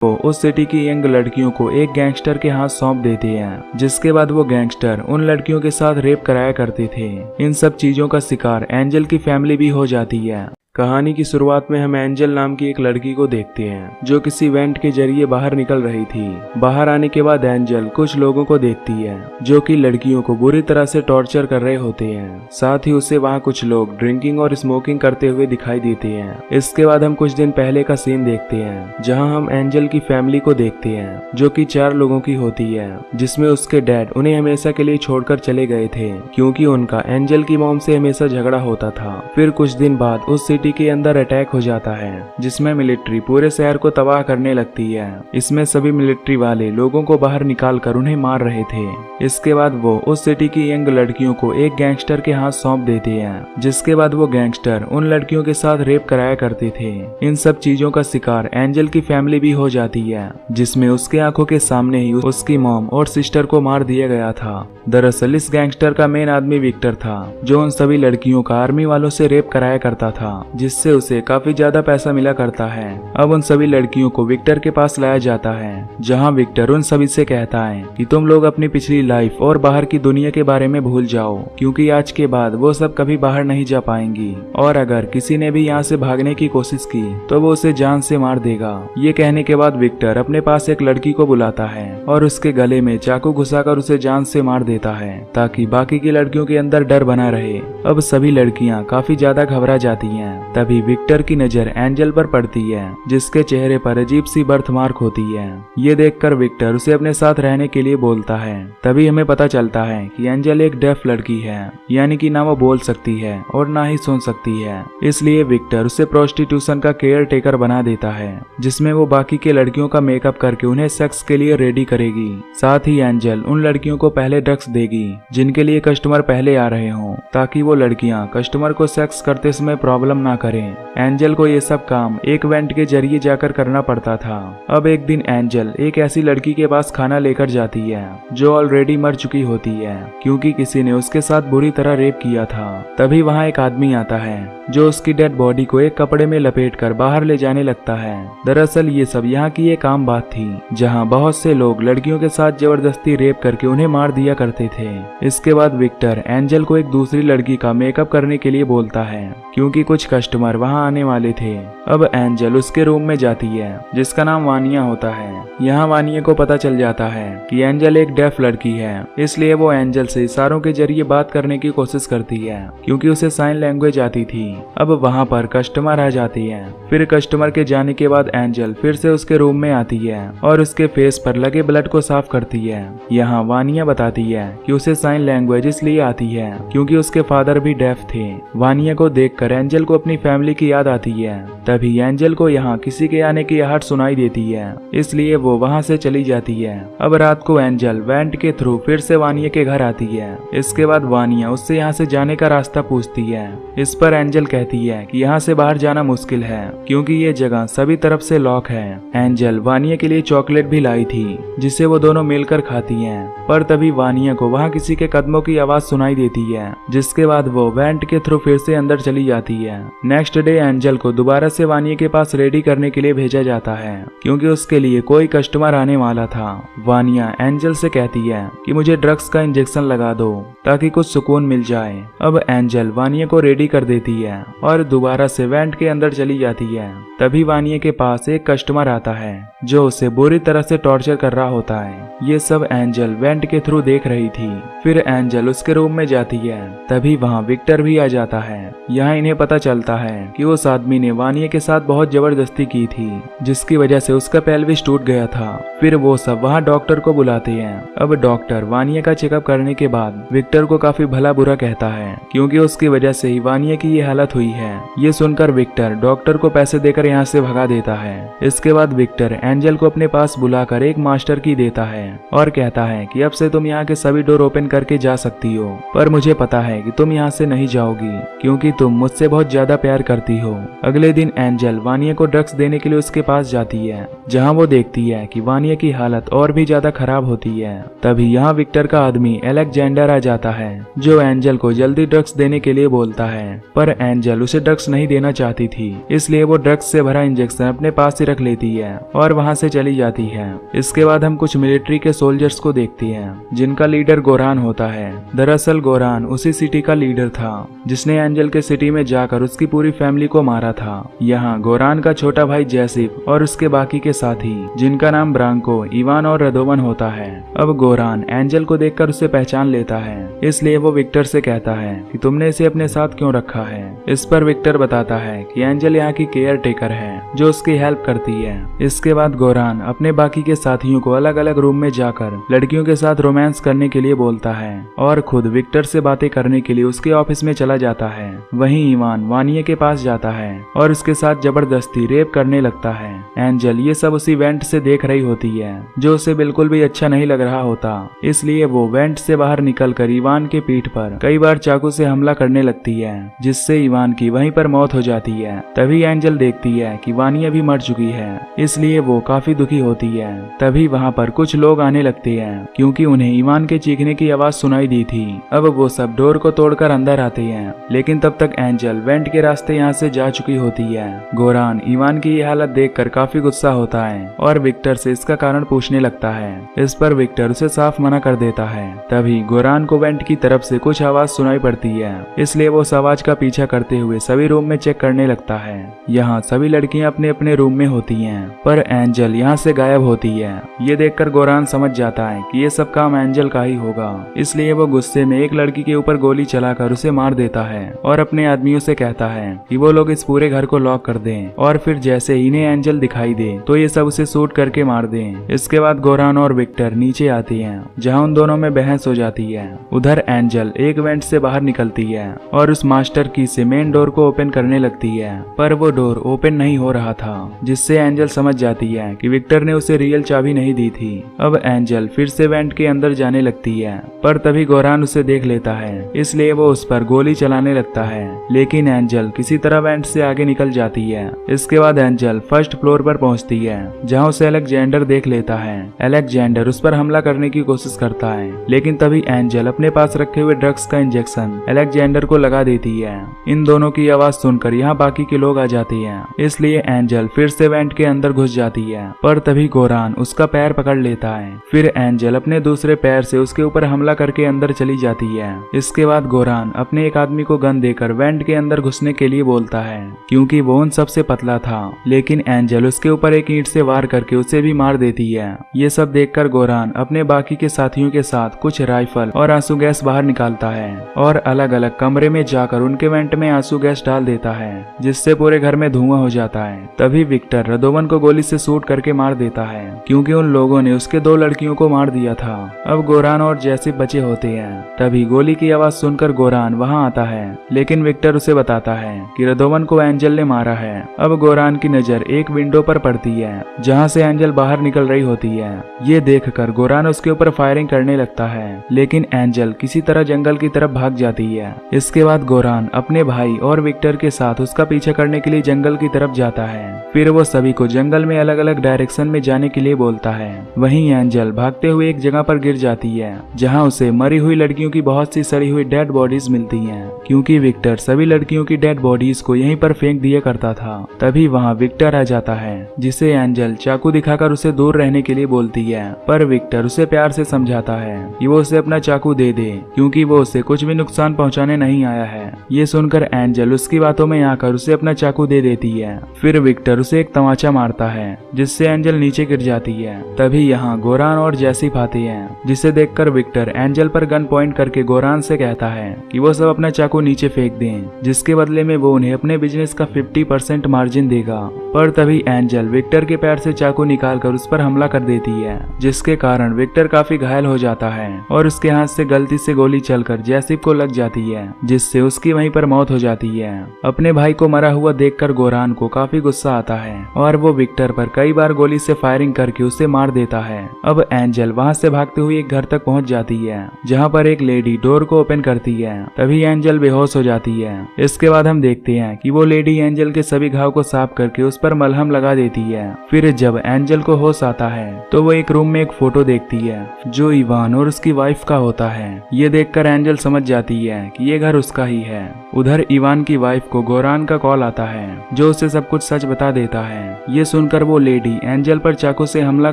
वो उस सिटी की यंग लड़कियों को एक गैंगस्टर के हाथ सौंप देते हैं, जिसके बाद वो गैंगस्टर उन लड़कियों के साथ रेप कराया करते थे। इन सब चीजों का शिकार एंजल की फैमिली भी हो जाती है। कहानी की शुरुआत में हम एंजल नाम की एक लड़की को देखते हैं जो किसी इवेंट के जरिए बाहर निकल रही थी। बाहर आने के बाद एंजल कुछ लोगों को देखती है जो कि लड़कियों को बुरी तरह से टॉर्चर कर रहे होते हैं। साथ ही उसे वहाँ कुछ लोग ड्रिंकिंग और स्मोकिंग करते हुए दिखाई देते हैं। इसके बाद हम कुछ दिन पहले का सीन देखते हैं जहाँ हम एंजल की फैमिली को देखते हैं जो कि 4 लोगों की होती है, जिसमें उसके डैड उन्हें हमेशा के लिए छोड़कर चले गए थे क्योंकि उनका एंजल की मॉम से हमेशा झगड़ा होता था। फिर कुछ दिन बाद उस सिटी के अंदर अटैक हो जाता है जिसमें मिलिट्री पूरे शहर को तबाह करने लगती है। इसमें सभी मिलिट्री वाले लोगों को बाहर निकालकर उन्हें मार रहे थे। इसके बाद वो उस सिटी की यंग लड़कियों को एक गैंगस्टर के हाथ सौंप देते हैं, जिसके बाद वो गैंगस्टर उन लड़कियों के साथ रेप कराया करते थे। इन सब चीजों का शिकार एंजल की फैमिली भी हो जाती है, जिसमें उसके आंखों के सामने ही उसकी मॉम और सिस्टर को मार दिया गया था। दरअसल इस गैंगस्टर का मेन आदमी विक्टर था जो उन सभी लड़कियों का आर्मी वालों से रेप कराया करता था, जिससे उसे काफी ज्यादा पैसा मिला करता है। अब उन सभी लड़कियों को विक्टर के पास लाया जाता है, जहां विक्टर उन सभी से कहता है कि तुम लोग अपनी पिछली लाइफ और बाहर की दुनिया के बारे में भूल जाओ, क्योंकि आज के बाद वो सब कभी बाहर नहीं जा पाएंगी और अगर किसी ने भी यहाँ से भागने की कोशिश की तो वो उसे जान से मार देगा। ये कहने के बाद विक्टर अपने पास एक लड़की को बुलाता है और उसके गले में चाकू घुसाकर उसे जान से मार देता है ताकि बाकी की लड़कियों के अंदर डर बना रहे। अब सभी लड़कियां काफी ज्यादा घबरा जाती हैं। तभी विक्टर की नजर एंजल पर पड़ती है, जिसके चेहरे पर अजीब सी बर्थमार्क होती है। ये देखकर विक्टर उसे अपने साथ रहने के लिए बोलता है। तभी हमें पता चलता है कि एंजल एक डेफ लड़की है, यानी कि ना वो बोल सकती है और ना ही सुन सकती है। इसलिए विक्टर उसे प्रोस्टिट्यूशन का केयर टेकर बना देता है, जिसमें वो बाकी के लड़कियों का मेकअप करके उन्हें सेक्स के लिए रेडी करेगी। साथ ही एंजल उन लड़कियों को पहले ड्रग्स देगी जिनके लिए कस्टमर पहले आ रहे हों, ताकि वो लड़कियां कस्टमर को सेक्स करते समय प्रॉब्लम ना करें। एंजल को ये सब काम एक वेंट के जरिए जाकर करना पड़ता था। अब एक दिन एंजल एक ऐसी लड़की के पास खाना लेकर जाती है जो ऑलरेडी मर चुकी होती है क्योंकि किसी ने उसके साथ बुरी तरह रेप किया था। तभी वहाँ एक आदमी आता है जो उसकी डेड बॉडी को एक कपड़े में लपेटकर बाहर ले जाने लगता है। दरअसल ये सब यहाँ की एक आम बात थी, जहाँ बहुत से लोग लड़कियों के साथ जबरदस्ती रेप करके उन्हें मार दिया करते थे। इसके बाद विक्टर एंजल को एक दूसरी लड़की का मेकअप करने के लिए बोलता है क्योंकि कुछ कस्टमर वहां आने वाले थे। अब एंजल उसके रूम में जाती है जिसका नाम वानिया होता है। यहाँ वानिया को पता चल जाता है कि एंजल एक डेफ लड़की है, इसलिए वो एंजल से इशारों के जरिए बात करने की कोशिश करती है क्योंकि उसे साइन लैंग्वेज आती थी। अब वहाँ पर कस्टमर आ जाती है। फिर कस्टमर के जाने के बाद एंजल फिर से उसके रूम में आती है और उसके फेस पर लगे ब्लड को साफ करती है। यहाँ वानिया बताती है कि उसे साइन लैंग्वेज इसलिए आती है क्योंकि उसके फादर भी डेफ थे। वानिया को देखकर एंजल को अपनी फैमिली की याद आती है। तभी एंजल को यहाँ किसी के आने की आहट सुनाई देती है, इसलिए वो वहाँ से चली जाती है। अब रात को एंजल वेंट के थ्रू फिर से वानिया के घर आती है। इसके बाद वानिया उससे यहाँ से जाने का रास्ता पूछती है। इस पर एंजल कहती है कि यहाँ से बाहर जाना मुश्किल है क्योंकि ये जगह सभी तरफ से लॉक है। एंजल वानिया के लिए चॉकलेट भी लाई थी जिसे वो दोनों मिलकर खाती हैं, पर तभी वानिया को वहाँ किसी के कदमों की आवाज सुनाई देती है, जिसके बाद वो वेंट के थ्रू फिर से अंदर चली जाती है। नेक्स्ट डे एंजल को दोबारा से वानिया के पास रेडी करने के लिए भेजा जाता है क्योंकि उसके लिए कोई कस्टमर आने वाला था। वानिया एंजल से कहती है कि मुझे ड्रग्स का इंजेक्शन लगा दो ताकि कुछ सुकून मिल जाए। अब एंजल वानिया को रेडी कर देती है और दोबारा से वेंट के अंदर चली जाती है। तभी वानिया के पास एक कस्टमर आता है जो उसे बुरी तरह से टॉर्चर कर रहा होता है। ये सब एंजल वेंट के थ्रू देख रही थी। फिर एंजल उसके रूम में जाती है। तभी वहाँ विक्टर भी आ जाता है। यहाँ इन्हें पता चलता है कि उस आदमी ने वानिया के साथ बहुत जबरदस्ती की थी, जिसकी वजह से उसका पेल्विस टूट गया था। फिर वो सब वहाँ डॉक्टर को बुलाते हैं। अब डॉक्टर वानिया का चेकअप करने के बाद विक्टर को काफी भला बुरा कहता है क्योंकि उसकी वजह से ही वानिया की ये हालत हुई है। ये सुनकर विक्टर डॉक्टर को पैसे देकर यहाँ से भगा देता है। इसके बाद विक्टर एंजल को अपने पास बुलाकर एक मास्टर की देता है और कहता है कि अब से तुम यहाँ के सभी डोर ओपन करके जा सकती हो, पर मुझे पता है कि तुम यहाँ से नहीं जाओगी क्योंकि तुम मुझसे बहुत ज्यादा प्यार करती हो। अगले दिन एंजल वानिया को ड्रग्स देने के लिए उसके पास जाती है, जहाँ वो देखती है कि वानिया की हालत और भी ज्यादा खराब होती है। तभी यहाँ विक्टर का आदमी एलेक्जेंडर आ जाता है जो एंजल को जल्दी ड्रग्स देने के लिए बोलता है, पर एंजल उसे ड्रग्स नहीं देना चाहती थी, इसलिए वो ड्रग्स से भरा इंजेक्शन अपने पास ही रख लेती है और वहां से चली जाती है। इसके बाद हम कुछ मिलिट्री के सोल्जर्स को देखते हैं जिनका लीडर गोरान होता है। दरअसल गोरान उसी सिटी का लीडर था जिसने एंजल के सिटी में जाकर उसकी पूरी फैमिली को मारा था। यहाँ गोरान का छोटा भाई जैसिप और उसके बाकी के साथी जिनका नाम ब्रांको, इवान और रदोवन होता है। अब गोरान एंजल को देखकर उसे पहचान लेता है, इसलिए वो विक्टर से कहता है कि तुमने इसे अपने साथ क्यों रखा है। इस पर विक्टर बताता है कि एंजल यहाँ की केयर टेकर है जो उसकी हेल्प करती है। इसके बाद गोरान अपने बाकी के साथियों को अलग अलग रूम में जाकर लड़कियों के साथ रोमांस करने के लिए बोलता है और खुद विक्टर से बातें करने के लिए उसके ऑफिस में चला जाता है। वहीं इवान वानिया के पास जाता है और उसके साथ जबरदस्ती रेप करने लगता है। एंजल ये सब उसी वेंट से देख रही होती है जो उसे बिल्कुल भी अच्छा नहीं लग रहा होता, इसलिए वो वेंट से बाहर निकलकर इवान के पीठ पर कई बार चाकू से हमला करने लगती है जिससे इवान की वहीं पर मौत हो जाती है। तभी एंजल देखती है कि वानिया भी मर चुकी है, इसलिए वो काफी दुखी होती है। तभी वहाँ पर कुछ लोग आने लगते हैं क्योंकि उन्हें इवान के चीखने की आवाज सुनाई दी थी। अब वो सब डोर को तोड़कर अंदर आते हैं, लेकिन तब तक एंजल वेंट के रास्ते यहाँ से जा चुकी होती है। गोरान इवान की ये हालत देखकर काफी गुस्सा होता है और विक्टर से इसका कारण पूछने लगता है। इस पर विक्टर उसे साफ मना कर देता है। तभी गोरान को वेंट की तरफ से कुछ आवाज सुनाई पड़ती है, इसलिए वो उस आवाज का पीछा करते हुए सभी रूम में चेक करने लगता है। यहाँ सभी लड़कियां अपने अपने रूम में होती हैं, पर एंजल यहाँ से गायब होती है। ये देखकर गोरान समझ जाता है कि ये सब काम एंजल का ही होगा, इसलिए वो गुस्से में एक लड़की के ऊपर गोली चलाकर उसे मार देता है और अपने आदमियों से कहता है कि वो लोग इस पूरे घर को लॉक कर दें और फिर जैसे ही इन्हें एंजल दिखाई दे तो ये सब उसे शूट करके मार दें। इसके बाद गोरान और विक्टर नीचे आती हैं, जहाँ उन दोनों में बहस हो जाती है। उधर एंजल एक वेंट से बाहर निकलती है और उस मास्टर की से मेन डोर को ओपन करने लगती है, पर वो डोर ओपन नहीं हो रहा था, जिससे एंजल समझ जाती है कि विक्टर ने उसे रियल चाबी नहीं दी थी। अब एंजल फिर से वेंट के अंदर जाने लगती है, पर तभी गोरान उसे देख लेता है, इसलिए वो उस पर गोली चलाने लगता है, लेकिन एंजल किसी तरह वेंट से आगे निकल जाती है। इसके बाद एंजल फर्स्ट फ्लोर पर पहुंचती है, जहां उसे अलेक्जेंडर देख लेता है। अलेक्जेंडर उस पर हमला करने की कोशिश करता है, लेकिन तभी एंजल अपने पास रखे हुए ड्रग्स का इंजेक्शन अलेक्जेंडर को लगा देती है। इन दोनों की आवाज सुनकर यहाँ बाकी के लोग आ जाते हैं, इसलिए एंजल फिर से वेंट के अंदर घुस जाती है, पर तभी गोरान उसका पैर पकड़ लेता है। फिर एंजल अपने दूसरे पैर से उसके ऊपर हमला करके अंदर चली जाती है। इसके बाद गोरान अपने एक आदमी को गन देकर वेंट के अंदर घुसने के लिए बोलता है, क्योंकि वो उन सबसे पतला था, लेकिन एंजल उसके ऊपर एक ईंट से वार करके उसे भी मार देती है। ये सब देखकर गोरान अपने बाकी के साथियों के साथ कुछ राइफल और आंसू गैस बाहर निकालता है और अलग अलग कमरे में जाकर उनके वेंट में आंसू गैस डाल देता है, जिससे पूरे घर में धुआं हो जाता है। तभी विक्टर रदोवन को गोली से शूट करके मार देता है, क्योंकि उन लोगों ने उसके 2 लड़कियों को मार दिया था। अब गोरान और जैसे बचे होते हैं। तभी गोली की आवाज सुनकर गोरान वहां आता है, लेकिन विक्टर उसे बताता है कि रदोवन को एंजल ने मारा है। अब गोरान की नजर एक विंडो पर पड़ती है, जहां से एंजल बाहर निकल रही होती है। ये देखकर गोरान उसके ऊपर फायरिंग करने लगता है, लेकिन एंजल किसी तरह जंगल की तरफ भाग जाती है। इसके बाद गोरान अपने भाई और विक्टर के साथ उसका पीछा करने के लिए जंगल की तरफ जाता है। फिर वो सभी को जंगल में अलग अलग डायरेक्शन में जाने के लिए बोलता है। वहीं एंजल भागते हुए एक जगह पर गिर जाती है, जहां उसे मरी हुई लड़कियों की बहुत सी सड़ी हुई डेड बॉडीज मिलती हैं, क्योंकि विक्टर सभी लड़कियों की डेड बॉडीज को यहीं पर फेंक दिया करता था। तभी वहां विक्टर आ जाता है, जिसे एंजल चाकू दिखाकर उसे दूर रहने के लिए बोलती है, पर विक्टर उसे प्यार से समझाता है कि वो उसे अपना चाकू दे दे, क्योंकि वो उसे कुछ भी नुकसान पहुंचाने नहीं आया है। ये सुनकर एंजल उसकी बातों में आकर उसे अपना चाकू दे देती है। फिर विक्टर उसे एक तमाचा मारता है, जिससे एंजल नीचे गिर जाती है। तभी यहाँ गोरान और जैसिप आते हैं, जिसे देखकर विक्टर एंजल पर गन पॉइंट करके गोरान से कहता है कि वो सब अपना चाकू नीचे फेंक दें, जिसके बदले में वो उन्हें अपने बिजनेस का 50% मार्जिन देगा। पर तभी एंजल विक्टर के पैर से चाकू निकालकर उस पर हमला कर देती है, जिसके कारण विक्टर काफी घायल हो जाता है और उसके हाथ से गलती से गोली चलकर जैसिप को लग जाती है, जिससे उसकी वहीं पर मौत हो जाती है। अपने भाई को मरा हुआ देखकर गोरान को काफी गुस्सा आता है और वो विक्टर पर कई बार गोली से फायरिंग करके उसे मार देता है। अब एंजल वहां से भागते हुए एक घर तक पहुंच जाती है, जहां पर एक लेडी डोर को ओपन करती है। तभी एंजल बेहोश हो जाती है। इसके बाद हम देखते हैं कि वो लेडी एंजल के सभी घाव को साफ करके उस पर मलहम लगा देती है। फिर जब एंजल को होश आता है तो वो एक रूम में एक फोटो देखती है, जो इवान और उसकी वाइफ का होता है। ये देखकर एंजल समझ जाती है कि ये घर उसका ही है। उधर इवान की वाइफ को गोरान का कॉल आता है, जो उसे सब कुछ सच बता देता है। ये सुनकर वो लेडी एंजल पर चाकू से हमला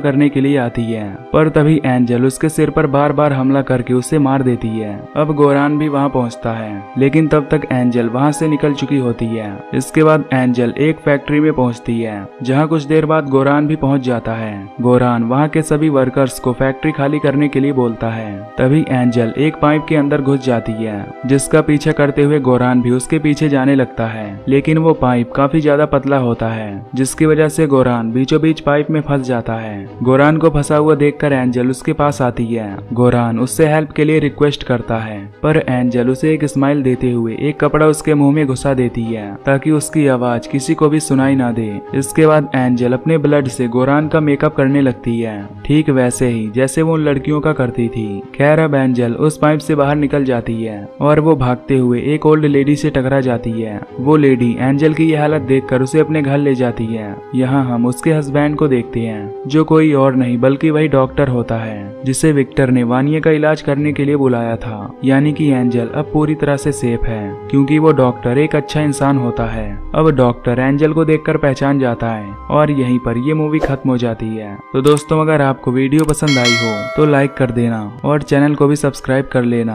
करने के लिए आती है, पर तभी एंजल उसके सिर पर बार बार हमला करके उसे मार देती है। अब गोरान भी वहां पहुंचता है, लेकिन तब तक एंजल वहां से निकल चुकी होती है। इसके बाद एंजल एक फैक्ट्री में पहुंचती है, जहां कुछ देर बाद गोरान भी पहुंच जाता है। गोरान वहां के सभी वर्कर्स को फैक्ट्री खाली करने के लिए बोलता है। तभी एंजल एक पाइप के अंदर घुस जाती है, जिसका पीछा करते हुए गोरान भी उसके पीछे जाने लगता है, लेकिन वो पाइप काफी ज्यादा पतला होता है, जिसकी वजह से गोरान बीचों बीच पाइप में फंस जाता है। गोरान को फंसा हुआ देखकर एंजल उसके पास आती है। गोरान उससे हेल्प के लिए रिक्वेस्ट करता है, पर एंजल उसे एक स्माइल देते हुए एक कपड़ा उसके मुंह में घुसा देती है, ताकि उसकी आवाज किसी को भी सुनाई ना दे। इसके बाद एंजल अपने ब्लड से गोरान का मेकअप करने लगती है, ठीक वैसे ही जैसे वो उन लड़कियों का करती थी। खैर अब एंजल उस पाइप से बाहर निकल जाती है और वो भागते हुए एक ओल्ड लेडी से टकरा जाती है। वो लेडी एंजल की यह हालत देखकर उसे अपने घर ले जाती है। यहाँ हम उसके हस्बैंड को देखते हैं, जो कोई और नहीं बल्कि वही डॉक्टर होता है, जिसे विक्टर ने वानिया का इलाज करने के लिए बुलाया था। यानी कि एंजल अब पूरी तरह से सेफ है, क्योंकि वो डॉक्टर एक अच्छा इंसान होता है। अब डॉक्टर एंजल को देखकर पहचान जाता है और यहीं पर ये मूवी खत्म हो जाती है। तो दोस्तों, अगर आपको वीडियो पसंद आई हो तो लाइक कर देना और चैनल को भी सब्सक्राइब कर लेना।